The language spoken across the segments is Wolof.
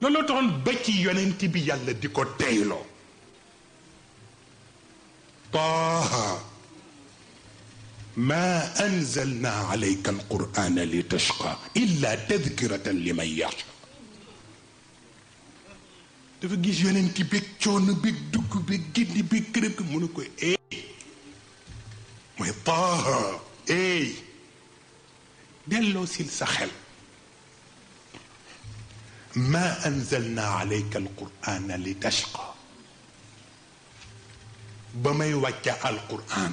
looloo taxoon ba ci yonent bi yàlla di ko teyloo taaha ma anzalna alayka alqur'ana li tashqa illa tadhkiratan liman yaxsha dafa gis yonent bi coono bi dugg bi gindi bi kërëb mu ne ko mooy taaha delloo sil sa xel ma anzalna alayka alqur'ana li tashqa ba may wàcca alqur'an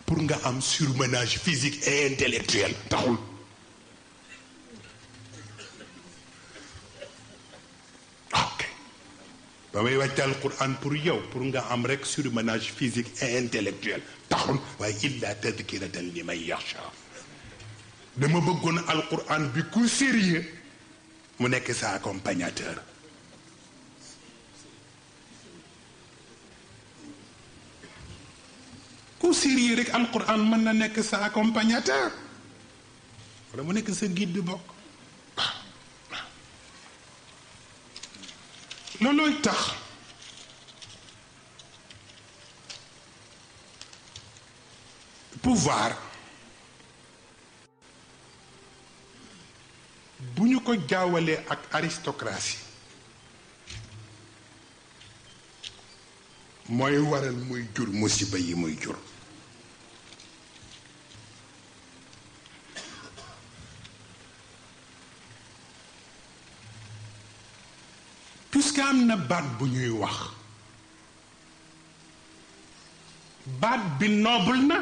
pour nga am surmenage physique et intellectuel taxul ok ba may wàcca alqur'an pour yow pour nga am rek surmenage physique et intellectuel taxul waaye illa tadkiratan liman yaxsha dama bëggoon alqur'an bi ku sérieux mu nekk sa accompagnateur ku sérieux rek alquran mën na nekk sa accompagnateur wala mu nekk sa guide bi bokk loolooy tax pouvoir bu ñu ko jaawalee ak aristocratie mooy waral muy jur musiba yi muy jur puisque am na baat bu ñuy wax baat bi noble na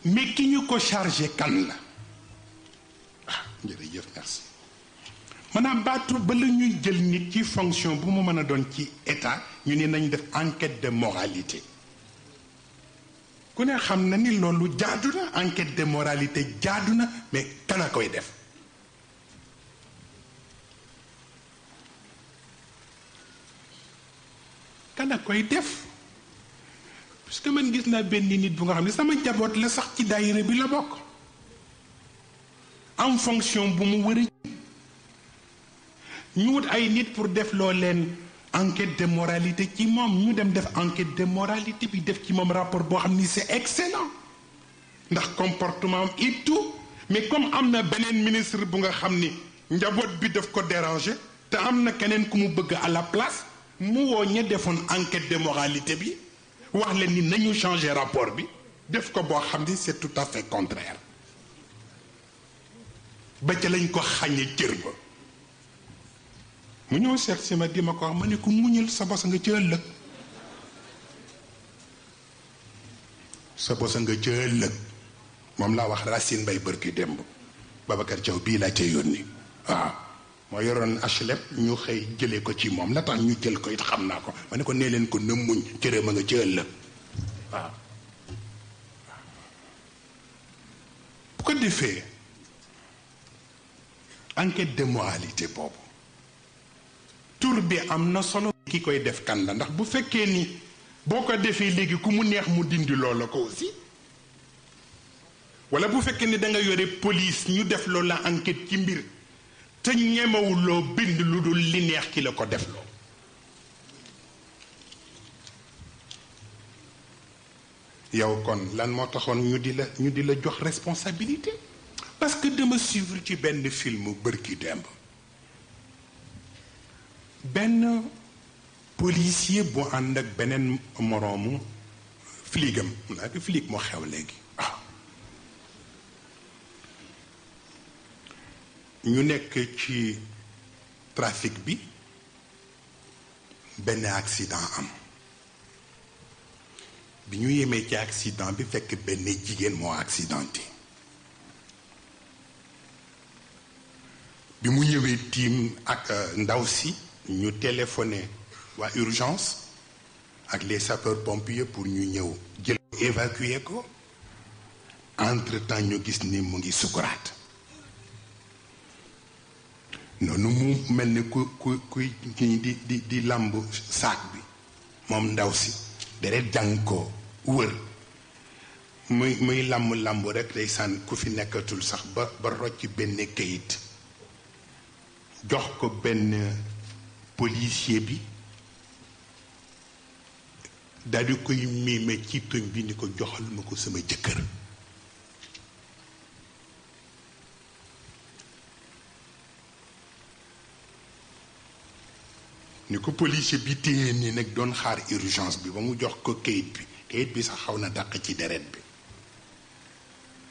mais ki ñu ko chargé kan la jërëjëf merci maanaam baatu ba la ñuy jël nit ci fonction bu mu mën a doon ci état ñu ne nañ def enquête de moralité ku ne xam na ni loolu jaadu na enquête de moralité jaadu na mais kan a koy def kan a koy def parce que man gis naa benn nit bu nga xam ne sama njaboot la sax ci daayira bi la bokk en fonction bu mu war a ñu wut ay nit pour def loo leen enquête de moralité ci moom ñu dem def enquête de moralité bi def ci moom rapport boo xam ni c'est excellent ndax comportement am et tout mais comme am na beneen ministre bu nga xam ni njaboot bi daf ko déranger te am na keneen ku mu bëgg à la place mu woo ña defoon enquête de moralité bi wax leen ni nañu changer rapport bi def ko boo xam ni c'est tout à fait contraire ba ca lañ ko xàññe cër ba mu ñëw seet si ma di ma ko wax ma ne ko muñal sa bos nga ci ëllëg sa bos nga ci ëllëg moom laa wax Racine Mbaye bërki démb Babacar Thiaw bii laa ca yónni waaw moo yoroon HLM ñu xëy jëlee ko ci moom la tax ñu jël ko it xam naa ko ma ne ko nee leen ko na muñ cëre ma nga ci ëllëg waaw bu ko defee enquête de moralité boobu tur bi am na solo ki koy def kan la ndax bu fekkee ni boo ko defee léegi ku mu neex mu dindi loola ko aussi wala bu fekkee ni da nga yore police ñu def loola enquête ci mbir te ñemewuloo bind lu dul li neex ki la ko def loo yow kon lan moo taxoon ñu di la jox responsabilité parce que dama suivre ci benn film bërki démb benn policier bu ànd ak beneen moroomu fliigam naa ko fliig moo xew léegi waaw ñu nekk ci trafic bi benn accident am bi ñu yemee ci accident bi fekk benn jigéen moo accidenté bi mu ñëwee tiim ak ndaw si ñu téléphoné waa urgence ak les sapeurs pompiers pour ñu ñëw jël évacuer ko entre temps ñu gis ni mu ngi sukuraat noonu mu mel ni kuy di làmb saak bi moom ndaw si deret jàng ko wër muy làmb rek day sànn ku fi nekkatul sax ba rocc benn kayit jox ko benn policier bi daal di koy miime ci tuñ bi ni ko joxal ma ko sama jëkkër. ni ko policier bi téye nii nag doon xaar urgence bi ba mu jox ko kayit bi sax xaw na dàq ci deret bi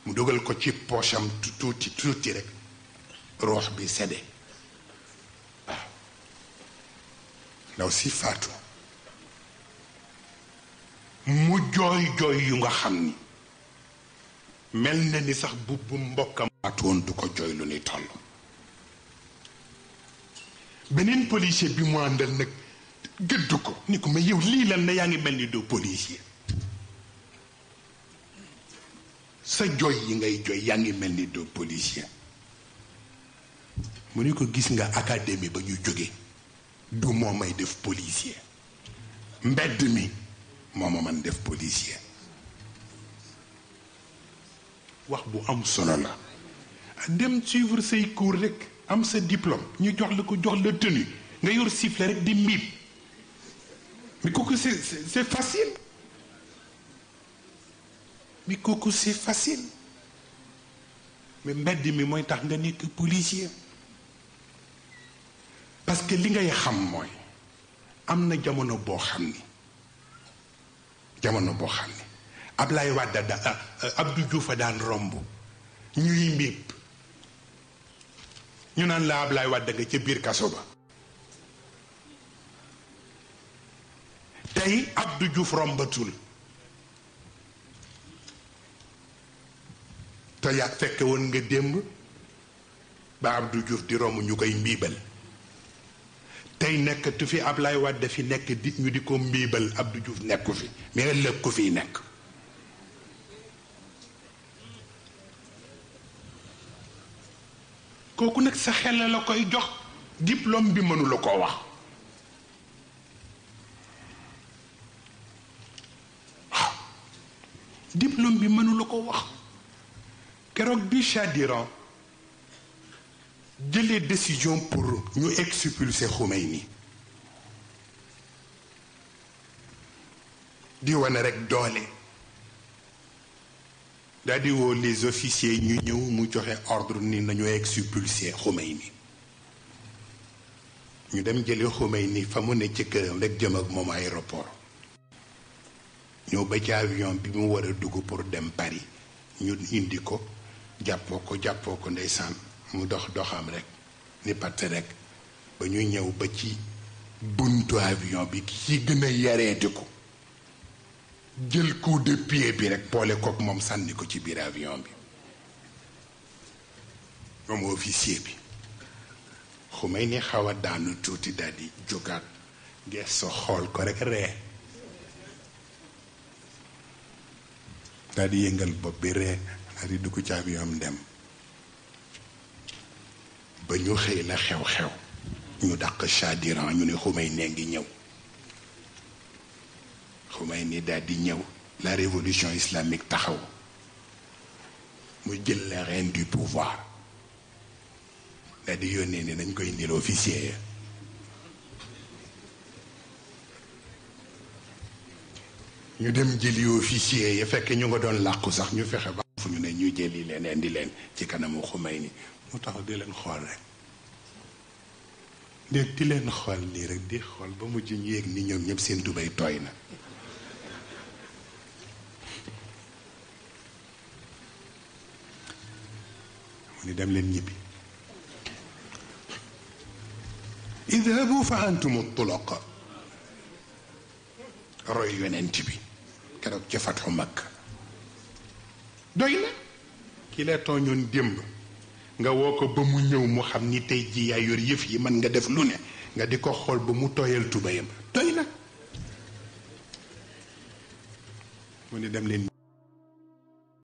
mu dugal ko ci poosam tuuti rek roox bi sedde waaw ndaw si faatu mu jooy yu nga xam ni mel na ni sax bu mbokkam faatu woon du ko jooy lu ni toll. beneen policier bi mu àndal nag gëdd ko ni ko mais yow lii lan na yaa ngi mel ni doo policier sa jooy yi ngay jooy yaa ngi mel ni doo policier mu ni ko gis nga académie ba ñu jóge du moo may def policier mbedd mi moo ma man def policier. wax bu am solo la dem suivre say cours rek am sa diplôme ñu jox la tenue nga yor sifflet rek di mbiib mais kooku c'est facile mais kooku c'est facile mais mbedd mi mooy tax nga nekk policier parce que li ngay xam mooy am na jamono boo xam ni Ablaye Wade Abdou Diouf a daan romb ñuy mbiib ñu naan la Ablaye Wade nga ca biir kaso ba tey Abdou Diouf rombatul te yaa fekke woon nga démb ba Abdou Diouf di romb ñu koy mbiibal tey nekkatu fi Ablaye Wade fi nekk di ñu di ko mbiibal Abdou Diouf nekku fi mais ëllëg ku fiy nekk. kooku nag sa xel la koy jox diplôme bi mënu la ko wax waaw diplôme bi mënu la ko wax keroog bi Chadiran jëlee décision pour ñu expulser Khomeini di wane rek doole daal di woo les officiers ñu ñëw mu joxe ordre ni nañu expulser Khomeini ñu dem jële Khomeini fa mu ne ci këram rek jëm ak moom aéroport ñëw ba ci avion bi mu war a dugg pour dem Paris ñu indi ko jàppoo ko ndeysaan mu doxam rek ni patt rek ba ñu ñëw ba ci buntu avion bi ki ci gën a yareeti ko jël coup de pied bi rek boole kook moom sànni ko ci biir avion bi moom officier bi Khomeini xaw a daanu tuuti daal di jógaat gees xool ko rek ree daal di yëngal bopp bi ree daal di dugg ci avion am dem ba ñu xëy la xew-xew ñu dàq Chadiran ñu ne Khomeini ngi ñëw Khomeini daal di ñëw la révolution islamique taxaw mu jël les rênes du pouvoir daal di yónnee ni nañ koy indil officier ya ñu dem jëli officier ya fekk ñu nga doon làqu sax ñu fexe ba fu ñu ne ñu jëli leen indi leen ci kanamu Khomeini mu taxaw di leen xool rek di leen xool nii rek di xool ba mujj ñu yéeg ni ñoom ñëpp seen tubéy tooy na mu ni dem leen ñibbi idhabu fa antum tulaqa roy yonent bi keroog ca Fathu Makka doy na ki la tooñoon démb nga woo ko ba mu ñëw mu xam ni tey ji yaa yor yëf yi mën nga def lu ne nga di ko xool ba mu tooyal tubayam doy na mu ni dem leen